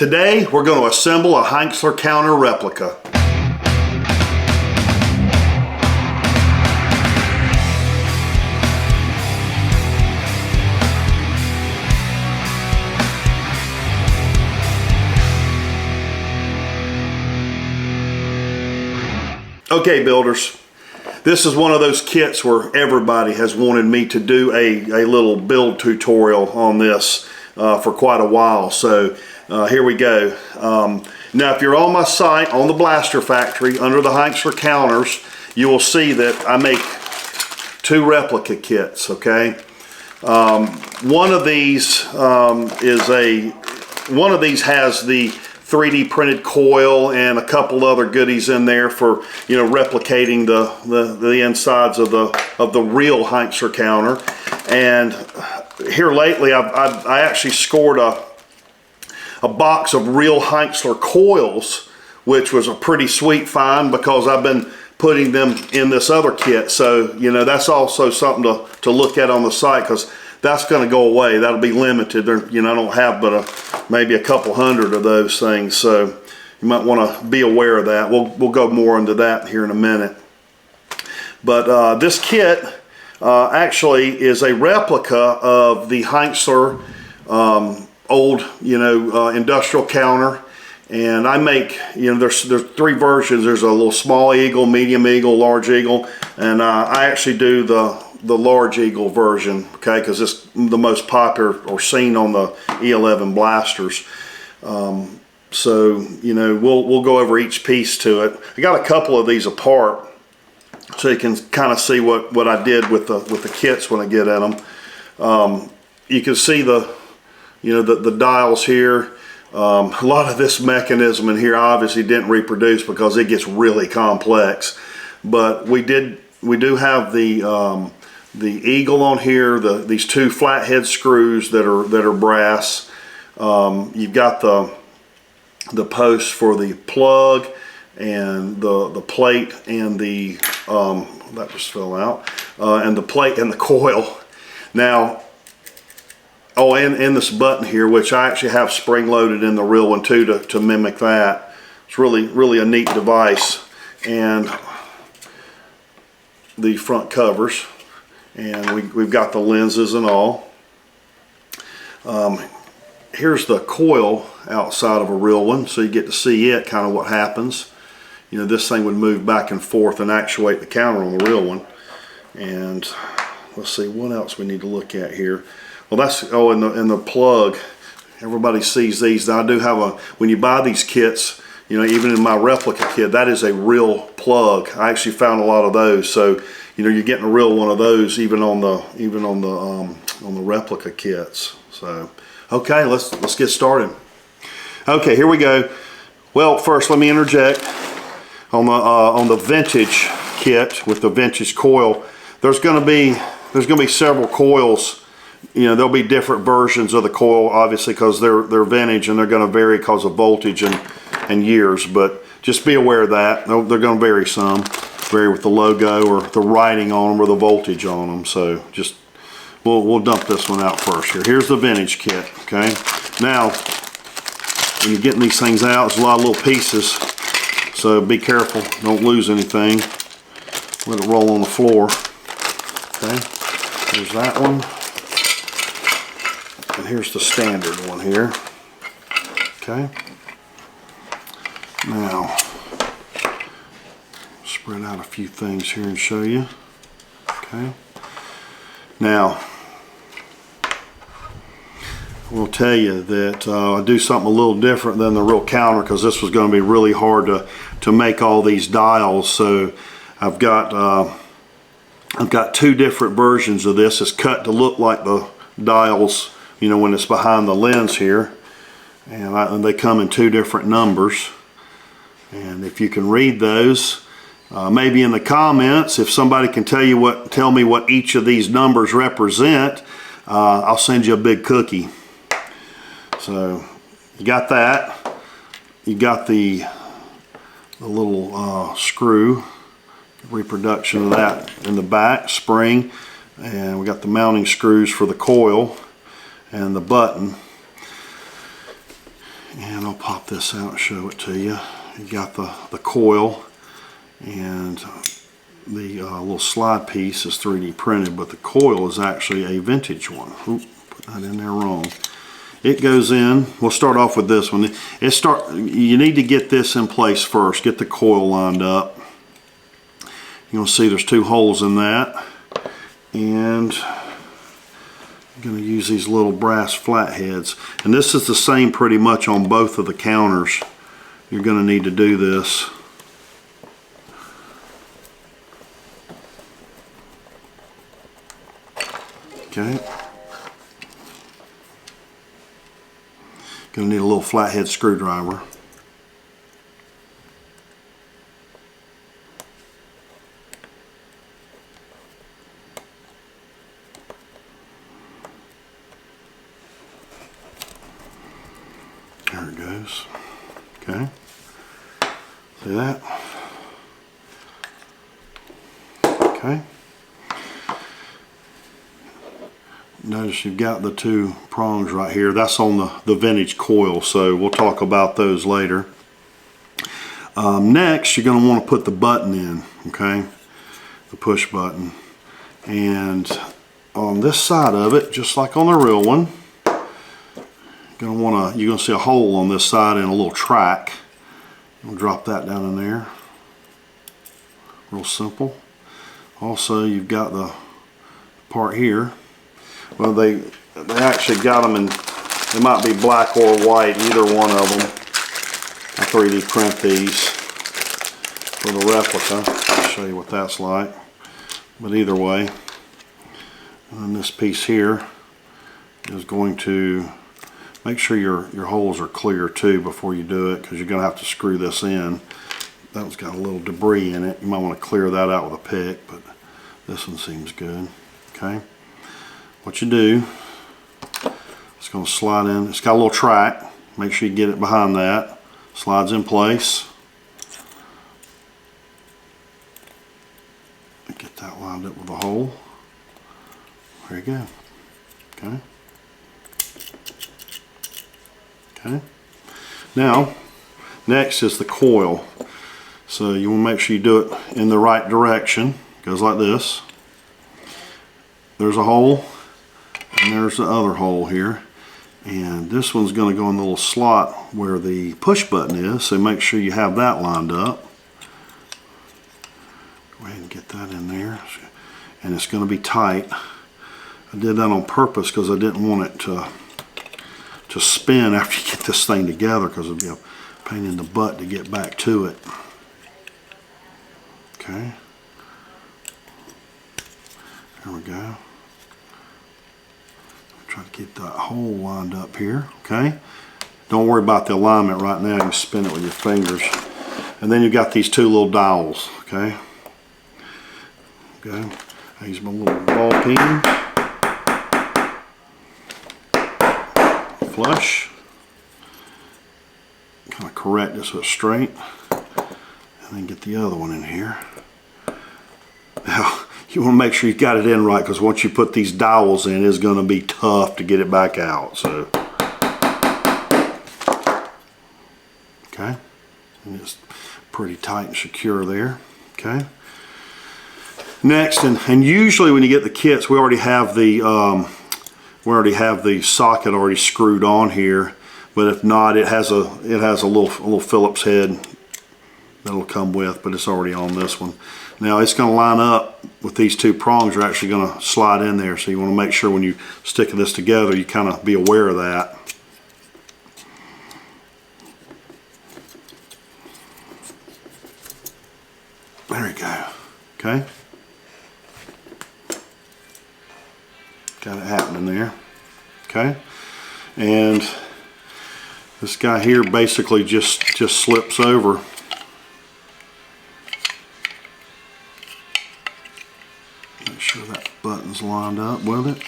Today we're going to assemble a Hengstler Counter replica. Okay builders, this is one of those kits where everybody has wanted me to do a little build tutorial on this for quite a while, so here we go. Now if you're on my site, on the Blaster Factory, under the Hengstler Counters, you will see that I make two replica kits, okay? One of these has the 3D printed coil and a couple other goodies in there for, you know, replicating the insides of the real Hengstler counter. And here lately I actually scored a box of real Hengstler coils, which was a pretty sweet find because I've been putting them in this other kit. So, you know, that's also something to look at on the site, because that's going to go away. That'll be limited. There, you know, I don't have but maybe a couple hundred of those things, so you might want to be aware of that. We'll go more into that here in a minute. But this kit actually is a replica of the Hengstler old, you know, industrial counter. And I make, you know, there's three versions. There's a little small eagle, medium eagle, large eagle, and I actually do the large eagle version, okay, because it's the most popular or seen on the E11 blasters. So, you know, we'll go over each piece to it. I got a couple of these apart so you can kind of see what I did with the kits when I get at them. You can see the dials here. A lot of this mechanism in here obviously didn't reproduce because it gets really complex, but we do have the eagle on here, these two flathead screws that are brass. You've got the post for the plug and the plate and the that just fell out, and the plate and the coil. Now, oh, and this button here, which I actually have spring loaded in the real one too to mimic that. It's really a neat device. And the front covers, and we've got the lenses and all. Here's the coil outside of a real one, so you get to see it, kind of what happens. You know, this thing would move back and forth and actuate the counter on the real one. And let's see what else we need to look at here. Well, that's, oh, and the plug. Everybody sees these. Now, I do have when you buy these kits, you know, even in my replica kit, that is a real plug. I actually found a lot of those. So, you know, you're getting a real one of those even on the replica kits. So, okay, let's get started. Okay, here we go. Well, first let me interject on the vintage kit with the vintage coil. There's going to be several coils. You know, there'll be different versions of the coil, obviously, because they're vintage and they're going to vary because of voltage and years. But just be aware of that. They're going to vary some. Vary with the logo or the writing on them or the voltage on them. So just, we'll dump this one out first here. Here's the vintage kit, okay? Now, when you're getting these things out, there's a lot of little pieces. So be careful. Don't lose anything. Let it roll on the floor. Okay, there's that one. And here's the standard one here. Okay. Now, spread out a few things here and show you. Okay. Now, I will tell you that I do something a little different than the real counter, because this was going to be really hard to make all these dials. So I've got two different versions of this. It's cut to look like the dials, you know, when it's behind the lens here, and they come in two different numbers. And if you can read those, maybe in the comments, if somebody can tell me what each of these numbers represent, I'll send you a big cookie. So you got that. You got the little screw, reproduction of that in the back, spring, and we got the mounting screws for the coil and the button. And I'll pop this out and show it to you. You got the coil, and the little slide piece is 3D printed, but the coil is actually a vintage one. Oop, put that in there wrong. It goes in. We'll start off with this one. You need to get this in place first. Get the coil lined up. You'll see there's 2 holes in that, and I'm going to use these little brass flatheads, and this is the same pretty much on both of the counters. You're going to need to do this. Okay. Going to need a little flathead screwdriver. There it goes. Okay. See that? Okay. Notice you've got the 2 prongs right here. That's on the vintage coil, so we'll talk about those later. Next, you're going to want to put the button in, okay? The push button. And on this side of it, just like on the real one, you're going to see a hole on this side and a little track. We'll drop that down in there. Real simple. Also, you've got the part here. Well, they actually got them in, they might be black or white, either one of them. I 3D print these for the replica. I'll show you what that's like. But either way, and this piece here is going to make sure your holes are clear too before you do it, because you're going to have to screw this in. That one's got a little debris in it. You might want to clear that out with a pick, but this one seems good. Okay. What you do, it's going to slide in. It's got a little track. Make sure you get it behind that. Slides in place. Get that lined up with a hole. There you go. Okay. Okay. Now, next is the coil. So you want to make sure you do it in the right direction. It goes like this. There's a hole. And there's the other hole here, and this one's going to go in the little slot where the push button is, so make sure you have that lined up. Go ahead and get that in there, and it's going to be tight. I did that on purpose because I didn't want it to spin after you get this thing together, because it'll be a pain in the butt to get back to it. Okay, there we go. Try to keep that hole lined up here, okay? Don't worry about the alignment right now. You can spin it with your fingers. And then you've got these 2 little dowels, okay? Okay. I use my little ball peen. Flush. Kind of correct this so it's straight. And then get the other one in here. Now, you want to make sure you got it in right, because once you put these dowels in, it's going to be tough to get it back out. So, okay, and it's pretty tight and secure there. Okay. Next, and usually when you get the kits, we already have the socket already screwed on here. But if not, it has a little Phillips head that'll come with, but it's already on this one. Now it's going to line up with these 2 prongs are actually going to slide in there, so you want to make sure when you stick this together you kind of be aware of that. There we go. Okay. Got it happening there. Okay. And this guy here basically just slips over. Make sure that button's lined up with it.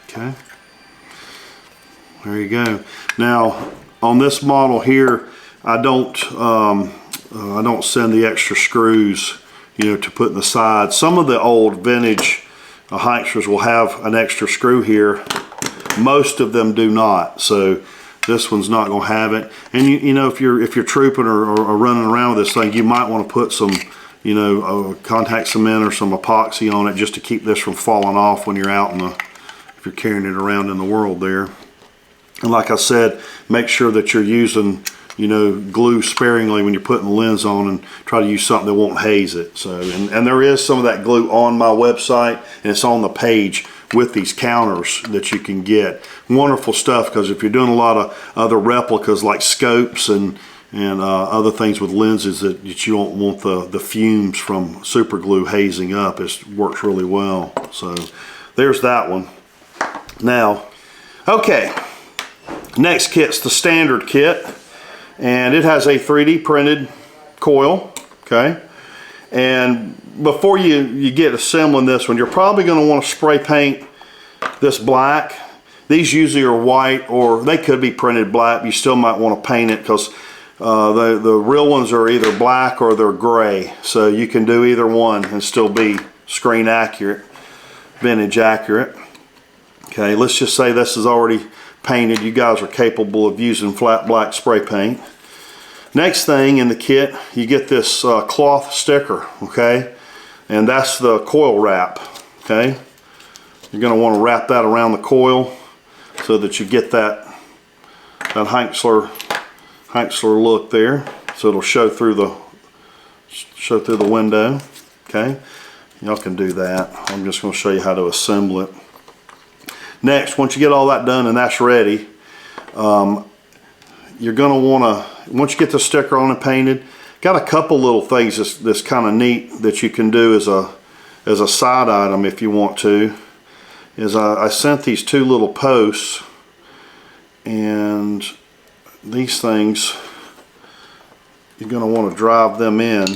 Okay. There you go. Now on this model here, I don't send the extra screws, you know, to put in the side. Some of the old vintage Hengstler's will have an extra screw here Most of them do not, so this one's not going to have it. And you know, if you're trooping or running around with this thing, you might want to put some, you know, contact cement or some epoxy on it just to keep this from falling off when you're out in the, if you're carrying it around in the world there. And like I said, make sure that you're using, you know, glue sparingly when you're putting the lens on, and try to use something that won't haze it. So, and there is some of that glue on my website, and it's on the page with these counters that you can get. Wonderful stuff, because if you're doing a lot of other replicas like scopes and other things with lenses that you don't want the fumes from super glue hazing up, it works really well. So there's that one. Now, okay, next kit's the standard kit, and it has a 3D printed coil, okay? And before you get assembling this one, you're probably going to want to spray paint this black. These usually are white, or they could be printed black, but you still might want to paint it, because the real ones are either black or they're gray. So you can do either one and still be screen accurate, vintage accurate. Okay, let's just say this is already painted. You guys are capable of using flat black spray paint. Next thing in the kit, you get this cloth sticker, okay? And that's the coil wrap, okay? You're going to want to wrap that around the coil so that you get that Hengstler look there. So it'll show through the window, okay? Y'all can do that. I'm just going to show you how to assemble it. Next, once you get all that done and that's ready, you're going to want to, once you get the sticker on and painted, got a couple little things that's kind of neat that you can do as a side item if you want to. I sent these two little posts, and these things, you're going to want to drive them in.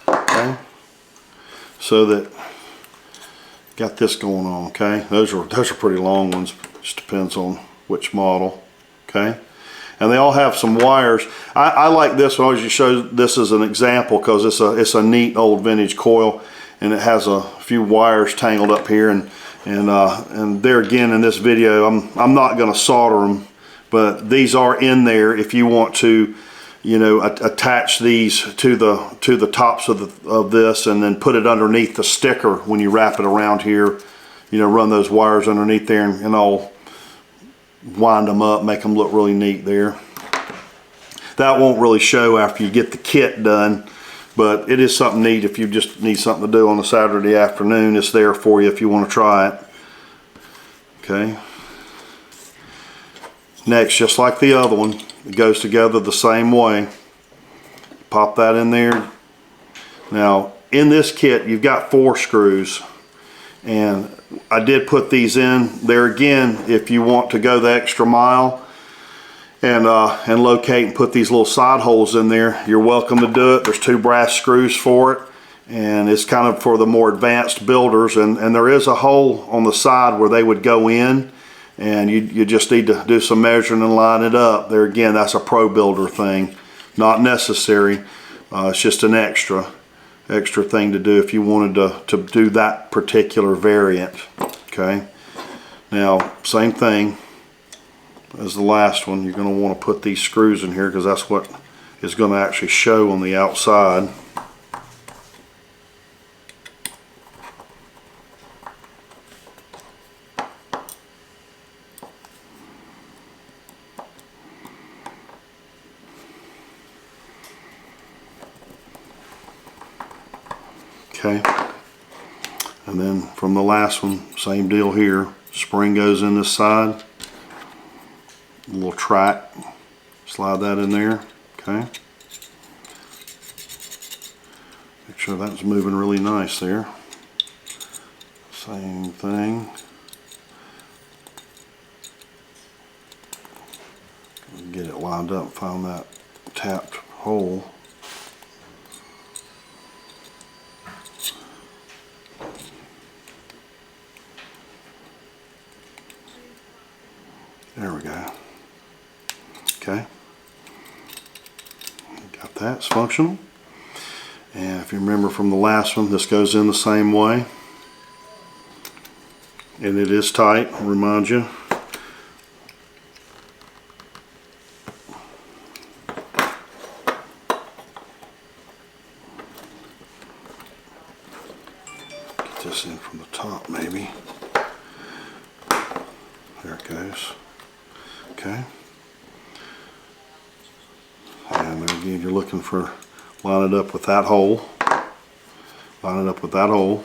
Okay, so that got this going on. Okay, those are pretty long ones. Just depends on which model. Okay, and they all have some wires. I like this one. I always show this as an example because it's a neat old vintage coil, and it has a few wires tangled up here, and there again in this video, I'm not going to solder them, but these are in there if you want to, you know, attach these to the tops of this, and then put it underneath the sticker when you wrap it around here. You know, run those wires underneath there, and I'll wind them up, make them look really neat there. That won't really show after you get the kit done, but it is something neat if you just need something to do on a Saturday afternoon. It's there for you if you want to try it. Okay. Next, just like the other one, it goes together the same way. Pop that in there. Now, in this kit, you've got 4 screws, and I did put these in there again if you want to go the extra mile and locate and put these little side holes in there. You're welcome to do it. There's 2 brass screws for it, and it's kind of for the more advanced builders, and there is a hole on the side where they would go in, and you just need to do some measuring and line it up. There again, that's a pro builder thing, not necessary. It's just an extra thing to do if you wanted to do that particular variant. Okay, now same thing as the last one. You're going to want to put these screws in here because that's what is going to actually show on the outside. Okay, and then from the last one, same deal here. Spring goes in this side, a little track, slide that in there. Okay, make sure that's moving really nice there. Same thing. Get it lined up, find that tapped hole. There we go. Okay. Got that. It's functional. And if you remember from the last one, this goes in the same way. And it is tight, I'll remind you. Get this in from the top maybe. There it goes. Okay. And there again, you're looking for, line it up with that hole. Line it up with that hole.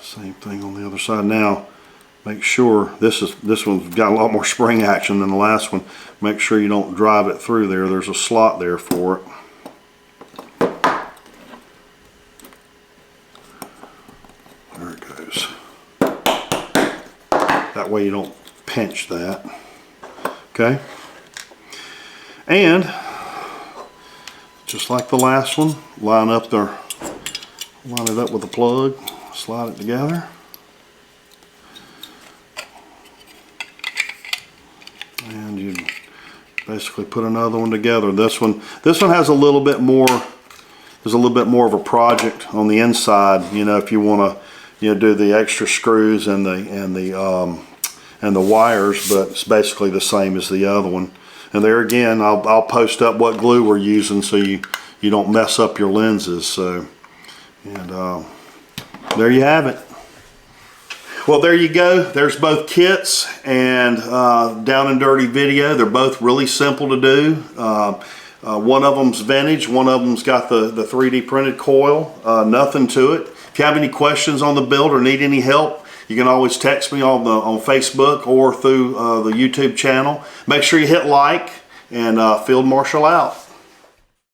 Same thing on the other side. Now, make sure this one's got a lot more spring action than the last one. Make sure you don't drive it through there. There's a slot there for it. There it goes. That way you don't pinch that. Okay. And just like the last one, line it up with the plug. Slide it together. And you basically put another one together. This one has a little bit more, there's a little bit more of a project on the inside, you know, if you want to, you know, do the extra screws and the wires, but it's basically the same as the other one. And there again, I'll post up what glue we're using so you don't mess up your lenses. So, and there you have it. Well, there you go. There's both kits and Down and Dirty video. They're both really simple to do. One of them's vintage. One of them's got the 3D printed coil. Nothing to it. If you have any questions on the build or need any help, you can always text me on Facebook or through the YouTube channel. Make sure you hit like, and Field Marshal out.